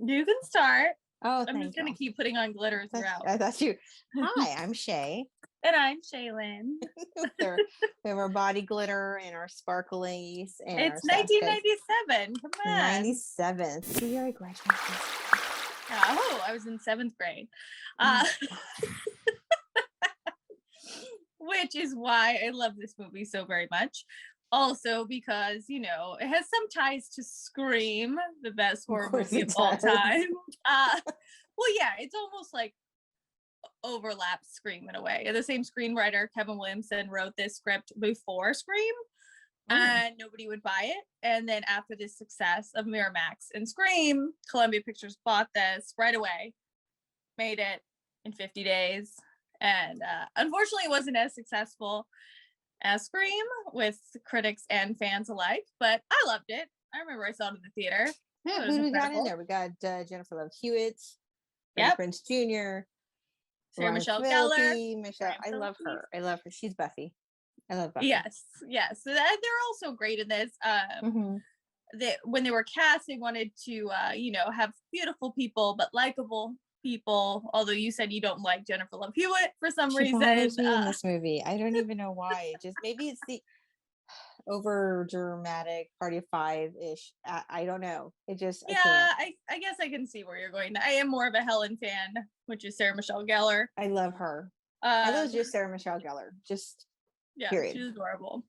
You can start. Oh, I'm just going to keep putting on glitter throughout. I thought you. Hi, I'm Shea. And I'm Shealyn. We have our body glitter and our sparklies and it's our 1997. Come on. 97. So I graduated. Oh, I was in 7th grade. Which is why I love this movie so very much. Also because, you know, it has some ties to Scream, the best horror movie of all time. Well, yeah, it's almost like overlaps Scream in a way. The same screenwriter, Kevin Williamson, wrote this script before Scream, and nobody would buy it. And then after the success of Miramax and Scream, Columbia Pictures bought this right away, made it in 50 days. And unfortunately, it wasn't as successful as Scream with critics and fans alike, but I loved it. I remember I saw it in the theater. Yeah, who do we got in there? We got Jennifer Love Hewitt, Prinze Jr., Sarah Michelle Gellar. I love her. She's Buffy. I love Buffy. Yes. So they're also great in this. When they were cast, they wanted to, have beautiful people but likable people. Although you said you don't like Jennifer Love Hewitt for some reason. Bothers me in this movie. I don't even know why. Maybe it's the over dramatic Party of Five-ish. I don't know. I guess I can see where you're going. I am more of a Helen fan, which is Sarah Michelle Gellar. I love her. I love just Sarah Michelle Gellar. Period. She's adorable.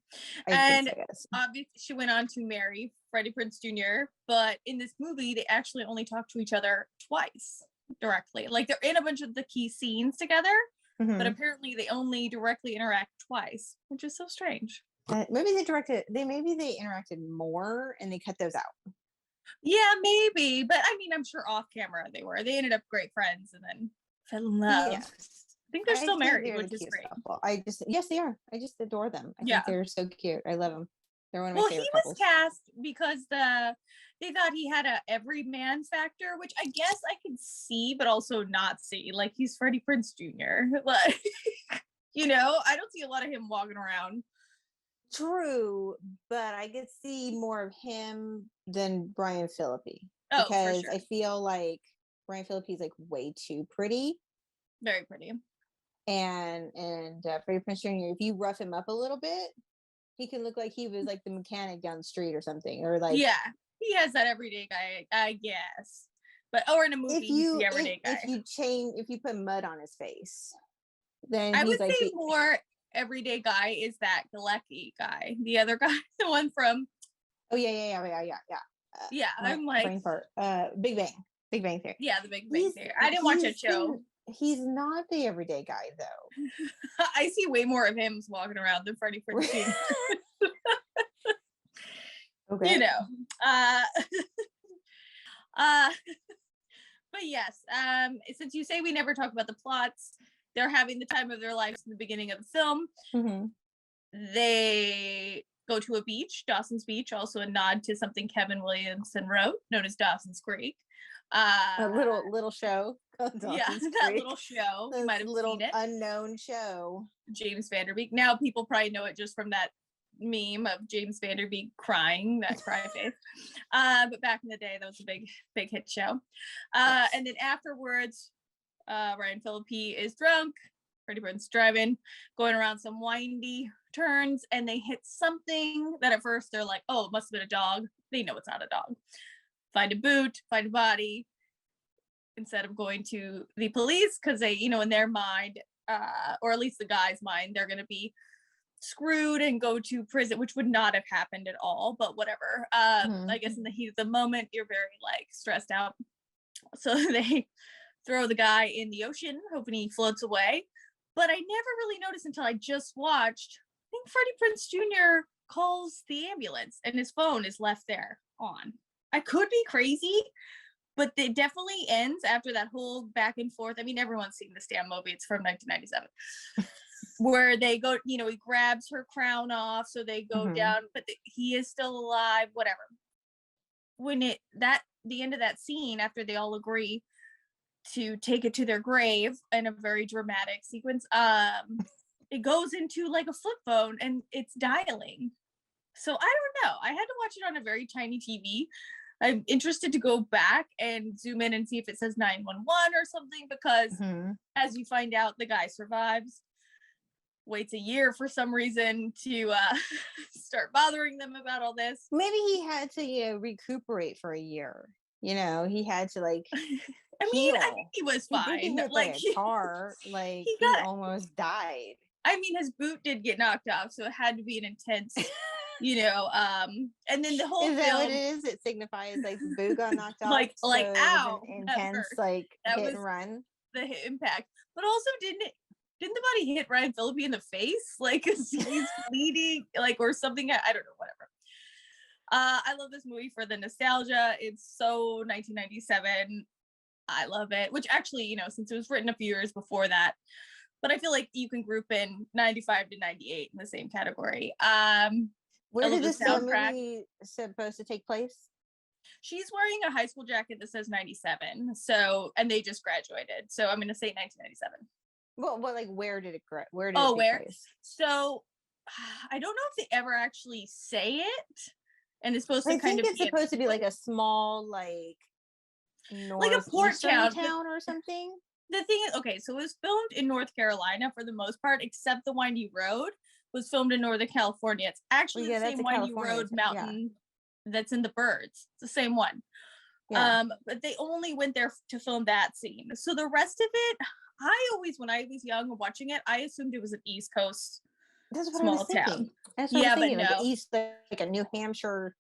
And obviously she went on to marry Freddie Prinze Jr., but in this movie they actually only talk to each other twice directly. Like they're in a bunch of the key scenes together, but apparently they only directly interact twice, which is so strange. Maybe they interacted more and they cut those out. Yeah, maybe. But I mean, I'm sure off camera they ended up great friends and then fell in love. Yes. I think they're still married, which is great. Couple. Yes, they are. I just adore them. I think they're so cute. I love them. They're one of my favorite couples. He was cast because they thought he had a everyman factor, which I guess I can see, but also not see. Like he's Freddie Prinze Jr. Like, I don't see a lot of him walking around. True, but I could see more of him than Brian Phillippe because I feel like Brian Phillippe is like way too pretty, very pretty, and Freddie Prinze Jr. If you rough him up a little bit, he can look like he was like the mechanic down the street or something, or like he has that everyday guy, I guess. Or in a movie, he's the everyday guy. If you put mud on his face, then I would say more everyday guy is that Galecki guy, the other guy, the one from I'm like Big Bang Theory. Yeah, the Big Bang Theory. I didn't watch that show. He's not the everyday guy though. I see way more of him walking around than Freddie Prinze Jr. Okay. But yes, since you say we never talk about the plots, they're having the time of their lives in the beginning of the film. They go to a beach, Dawson's Beach, also a nod to something Kevin Williamson wrote, known as Dawson's Creek. A little show. That little show. You might have seen it. Unknown show. James Van Der Beek. Now people probably know it just from that meme of James Van Der Beek crying, that cry face. But back in the day, that was a big hit show. And then afterwards, Ryan Phillippe is drunk. Freddie Prinze driving, going around some windy turns, and they hit something that at first they're like, oh, it must have been a dog. They know it's not a dog. Find a boot, find a body, instead of going to the police, because they, in their mind, or at least the guy's mind, they're going to be screwed and go to prison, which would not have happened at all, but whatever. I guess in the heat of the moment, you're very stressed out. So they throw the guy in the ocean, hoping he floats away. But I never really noticed until I just watched, I think Freddie Prinze Jr. calls the ambulance and his phone is left there on. I could be crazy, but it definitely ends after that whole back and forth. I mean, everyone's seen this damn movie. It's from 1997. Where they go, he grabs her crown off, so they go down, but he is still alive, whatever. When the end of that scene, after they all agree to take it to their grave in a very dramatic sequence, it goes into like a flip phone and it's dialing. So I don't know. I had to watch it on a very tiny TV, I'm interested to go back and zoom in and see if it says 911 or something, because as you find out, the guy survives, waits a year for some reason to start bothering them about all this. Maybe he had to, recuperate for a year. He had to like I mean, I think he was fine. He did get hit by a car. Like he almost died. I mean, his boot did get knocked off, so it had to be an intense, and then the whole is that what it is? It signifies like the boot got knocked off. like so ow, it was an intense like that hit was and run. The hit impact, but also didn't the body hit Ryan Phillippe in the face? Like, 'cause he's bleeding, like, or something. I don't know, whatever. I love this movie for the nostalgia. It's so 1997. I love it, which actually, since it was written a few years before that, but I feel like you can group in 95 to 98 in the same category. Where did this movie supposed to take place? She's wearing a high school jacket that says 97. So, and they just graduated. So I'm going to say 1997. Well, like, where did it take place? So I don't know if they ever actually say it. And it's supposed to kind of it's supposed to be like a small, like a port town or something. The thing is, okay, so it was filmed in North Carolina for the most part, except the Windy Road was filmed in Northern California. It's actually the same Windy Road mountain that's in The Birds. It's the same one. Yeah. But they only went there to film that scene. So the rest of it, when I was young watching it, I assumed it was an East Coast small town. That's what I'm thinking, like East, like a New Hampshire.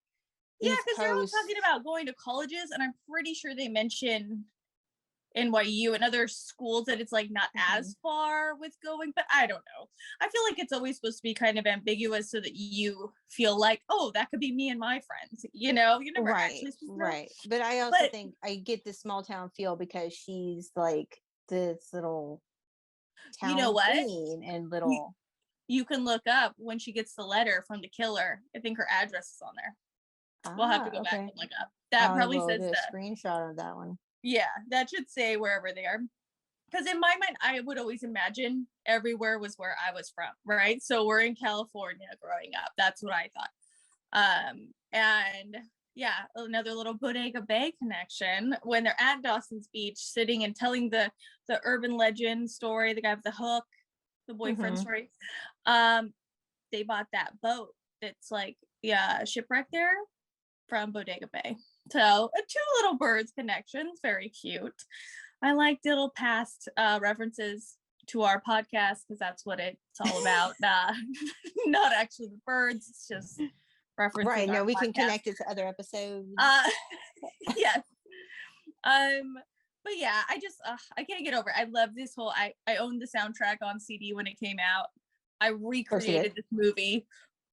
Yeah, because they're all talking about going to colleges, and I'm pretty sure they mention NYU and other schools that it's like not as far with going, but I don't know. I feel like it's always supposed to be kind of ambiguous so that you feel like, oh, that could be me and my friends. You never actually right. But I also think I get this small town feel because she's like this little town queen and little. You can look up when she gets the letter from the killer. I think her address is on there. We'll have to go back and look up. That probably says a screenshot of that one. Yeah, that should say wherever they are. Because in my mind, I would always imagine everywhere was where I was from, right? So we're in California growing up. That's what I thought. And yeah, another little Bodega Bay connection. When they're at Dawson's Beach, sitting and telling the urban legend story, the guy with the hook, the boyfriend story. They bought that boat that's like, shipwrecked there from Bodega Bay. So two little birds connections, very cute. I liked little past references to our podcast because that's what it's all about. Not actually the birds, it's just referencing. Right. No, we can connect it to other episodes. Yes. But yeah, I can't get over it. I love this whole. I owned the soundtrack on CD when it came out. I recreated this movie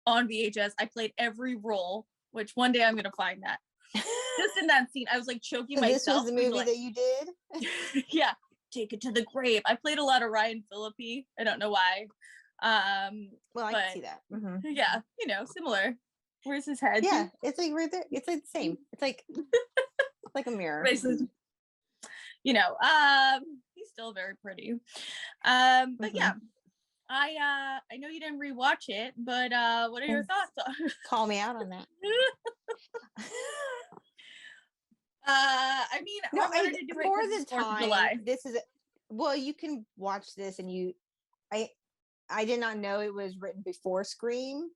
on VHS. I played every role, which one day I'm gonna find that. Just in that scene, I was like choking myself. This was the movie that you did? Yeah, take it to the grave. I played a lot of Ryan Phillippe. I don't know why. Well, I can see that. Yeah, similar. Where's his head? Yeah, it's like right there. It's like the same. It's like like a mirror. Basically, he's still very pretty. But yeah. I know you didn't rewatch it, but what are your thoughts on? Call me out on that. I mean, I wanted to do it for the time. July. This is you can watch this and I did not know it was written before Scream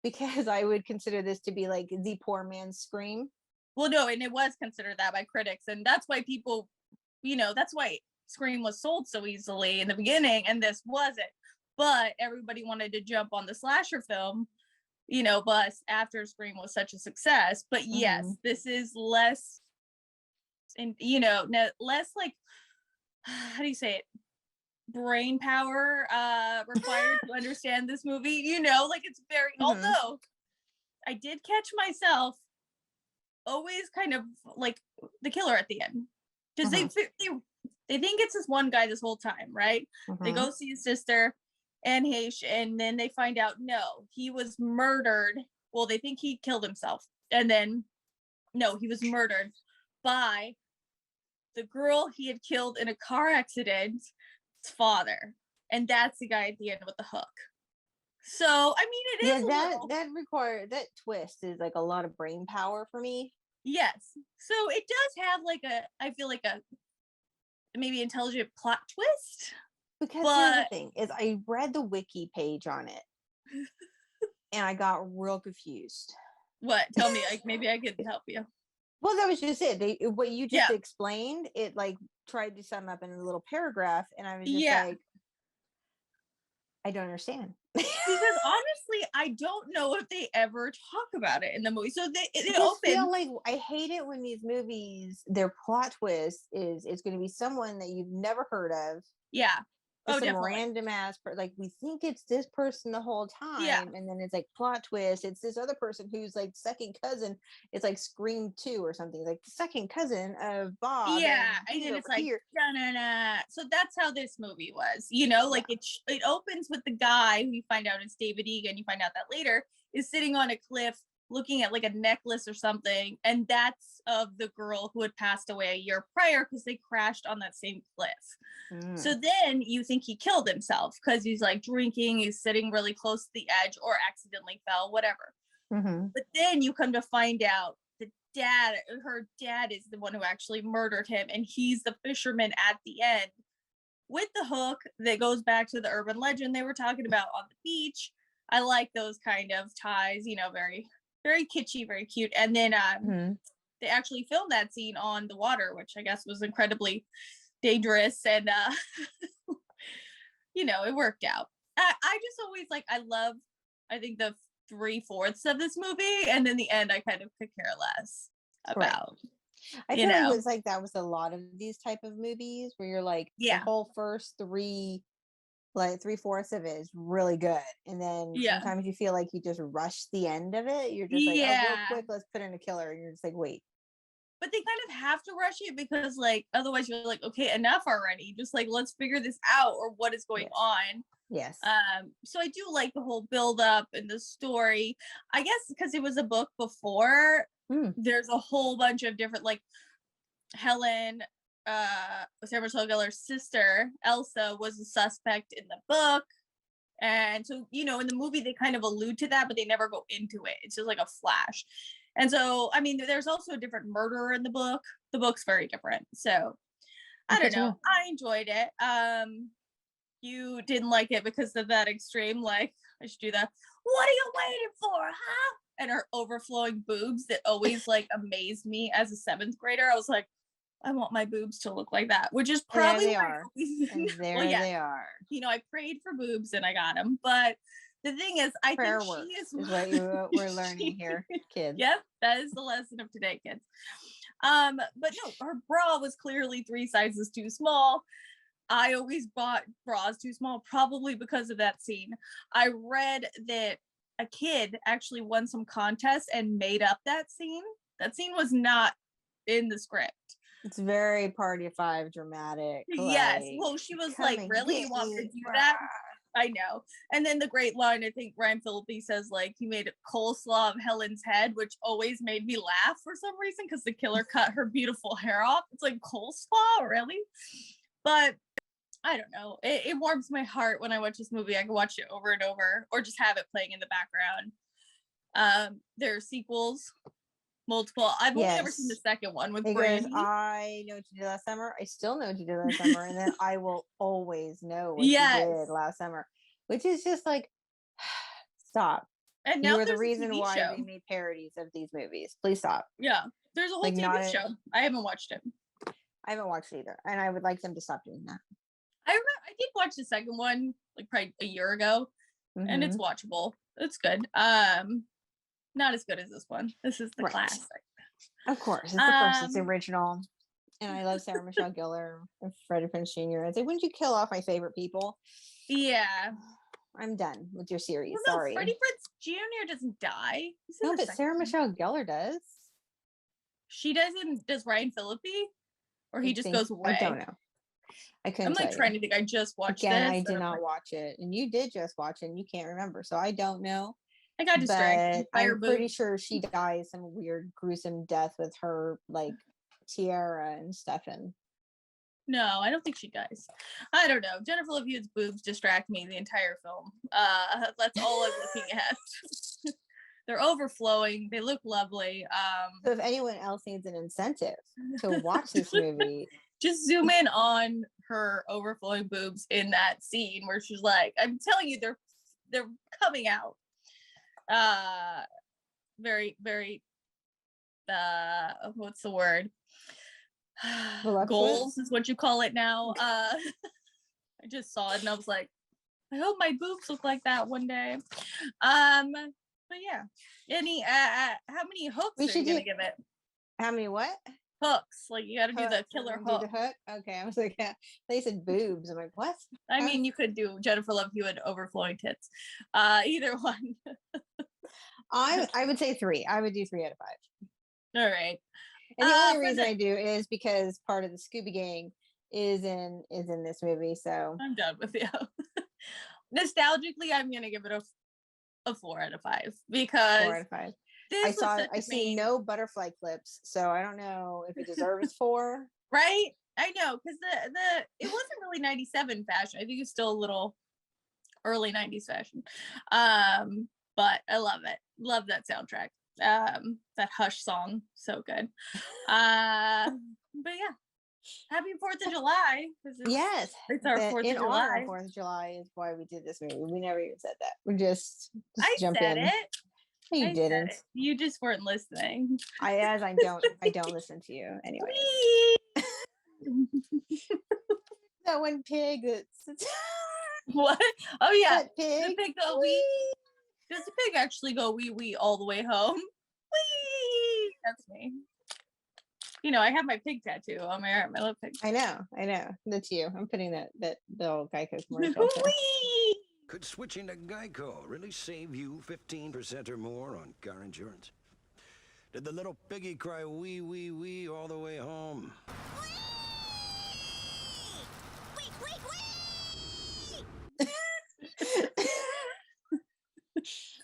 because I would consider this to be like the poor man's Scream. Well, no, and it was considered that by critics, and that's why people, that's why Scream was sold so easily in the beginning, and this wasn't. But everybody wanted to jump on the slasher film, bus after Scream was such a success. But yes, this is less, and less like, how do you say it? Brain power required to understand this movie. Like it's very. Although I did catch myself always kind of like the killer at the end because they think it's this one guy this whole time, right? They go see his sister. And then they find out, no, he was murdered. Well, they think he killed himself. And then, no, he was murdered by the girl he had killed in a car accident's father. And that's the guy at the end with the hook. So, I mean, it is that twist is like a lot of brain power for me. Yes. So it does have like I feel like a maybe intelligent plot twist, Because here's the but thing: is I read the wiki page on it, and I got real confused. what? Tell me, like maybe I could help you. Well, that was just it. What you just Yeah. explained, it like tried to sum up in a little paragraph, and I was just Yeah. like, I don't understand. Because honestly, I don't know if they ever talk about it in the movie. So I it just feel opens. like I hate it when these movies, their plot twist is it's going to be someone that you've never heard of, Yeah. just Oh, some definitely. random ass like we think it's this person the whole Yeah. time, and then it's like plot twist, it's this other person who's like second cousin. It's like Scream 2 or something, like the second cousin of Bob, Yeah, and and he's then over it's like here. na. So that's how this movie was, Yeah. like it opens with the guy who you find out is David Egan. You find out that later is sitting on a cliff looking at like a necklace or something, and that's of the girl who had passed away a year prior because they crashed on that same cliff. So Mm. then you think he killed himself because he's like drinking, he's sitting really close to the edge, or accidentally fell, whatever. Mm-hmm. But then you come to find out her dad is the one who actually murdered him, and he's the fisherman at the end with the hook that goes back to the urban legend they were talking about on the beach. I like those kind of ties, very, very kitschy, very cute. And then Mm-hmm. they actually filmed that scene on the water, which I guess was incredibly dangerous, and it worked out. I just always I think the 3/4 of this movie, and then the end I kind of could care less Right. about. I you feel like it know was like that was a lot of these type of movies where you're like the yeah, whole first three, like three-fourths of it is really good, and then yeah, sometimes you feel like you just rush the end of it. You're just like, oh, real yeah, quick, let's put in a killer, and you're just like, wait. but they kind of have to rush it because like otherwise you're like, okay, enough already, just like let's figure this out, or what is going Yes. on. Yes. So I do like the whole build up and the story, I guess, because it was a book before. Hmm. There's a whole bunch of different, like, Helen, Sarah Michelle Gellar's sister, Elsa, was a suspect in the book. And so, in the movie, they kind of allude to that, but they never go into it. It's just like a flash. And so, I mean, there's also a different murderer in the book. The book's very different. So, I Good don't to know. know. I enjoyed it. You didn't like it because of that extreme, like, I should do that. What are you waiting for, huh? And her overflowing boobs that always like amazed me as a seventh grader. I was like, I want my boobs to look like that, which is And there probably they why I are. always, And well, there yeah, they are. I prayed for boobs and I got them. But the thing is, I think Prayer she works is, is what we're learning here, kids. Yep, that is the lesson of today, kids. But no, her bra was clearly 3 sizes too small. I always bought bras too small, probably because of that scene. I read that a kid actually won some contest and made up that scene. That scene was not in the script. It's very Party of Five dramatic. Yes. Like, Well, she was come like, and really? get You want me to me. do that? I know. And then the great line, I think Ryan Phillippe says, like, he made a coleslaw of Helen's head, which always made me laugh for some reason because the killer cut her beautiful hair off. It's like, coleslaw? Really? But I don't know. It warms my heart when I watch this movie. I can watch it over and over, or just have it playing in the background. There are sequels, multiple. I've only ever seen the Yes. second one with It goes, Brandy. I know what you did last summer. I still know what you did last summer. And then I will always know what you Yes. did last summer, which is just like, stop. And now You are the there's a reason TV why show. they made parodies of these movies. Please stop. Yeah, there's a whole Like, TV show. I haven't watched it. I haven't watched it either. And I would like them to stop doing that. I remember I did watch the second one like probably a year ago, and it's watchable. It's good. Not as good as this one. This is the Right. classic. Of course. It's the original. And I love Sarah Michelle Gellar and Freddie Prinze Jr. It's like, wouldn't you kill off my favorite people? Yeah. I'm done with your series. Well, no, Sorry. Freddie Prinze Jr. doesn't die. No, but Sarah Michelle Gellar does. She doesn't. Does Ryan Phillippe? Or he just goes away? I don't know. I couldn't I'm like tell trying you. to think. I just watched Again, this. I did not watch it. And you did just watch it and you can't remember. So I don't know. I got distracted. But I'm pretty sure she dies some weird, gruesome death with her like tiara and stuff in. No, I don't think she dies. I don't know. Jennifer Love Hewitt's boobs distract me the entire film. That's all I'm looking at. They're overflowing. They look lovely. So if anyone else needs an incentive to watch this movie, just zoom in on her overflowing boobs in that scene where she's like, I'm telling you, they're coming out. Very, very what's the word? Goals is what you call it now. I just saw it and I was like, I hope my boobs look like that one day. But yeah, any how many hooks are you gonna give it? How many what? Hooks. Like you got to do the killer hook. Do the hook. Okay, I was like, yeah. They said boobs. I'm like, what? I mean, you could do Jennifer Love Hewitt overflowing tits. Either one. I would say 3. I would do 3 out of 5. All right. And the only reason I do is because part of the Scooby Gang is in this movie. So I'm done with you. Nostalgically, I'm gonna give it a 4 out of 5 because 4 out of 5. I see no butterfly clips, so I don't know if it deserves 4. Right? I know, because it wasn't really 97 fashion. I think it's still a little early 90s fashion. But I love it. Love that soundtrack. That Hush song, so good. But yeah. Happy 4th of July. Yes. It's our 4th of July. 4th of July is why we did this movie. We never even said that. We're just I jump said in. it. You didn't. You just weren't listening. I don't listen to you anyway. That one pig that's what? Oh yeah. That pig. The pig go wee. Does the pig actually go wee wee all the way home? Wee. That's me. You know, I have my pig tattoo on my arm. I love pigs. I know. That's you. I'm putting that little Geico commercial. Could switching to Geico really save you 15% or more on car insurance? Did the little piggy cry wee wee wee all the way home?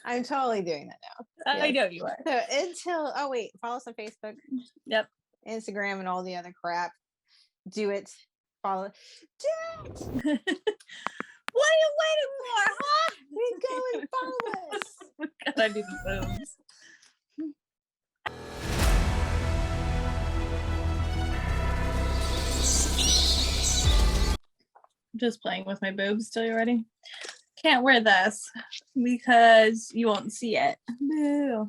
I'm totally doing that now. I know you are. So follow us on Facebook. Yep. Instagram and all the other crap. Do it. Follow. Do it. What are you waiting for, huh? Go and follow us. God, I do the boobs. I'm just playing with my boobs. Still, you ready? Can't wear this because you won't see it. Boo.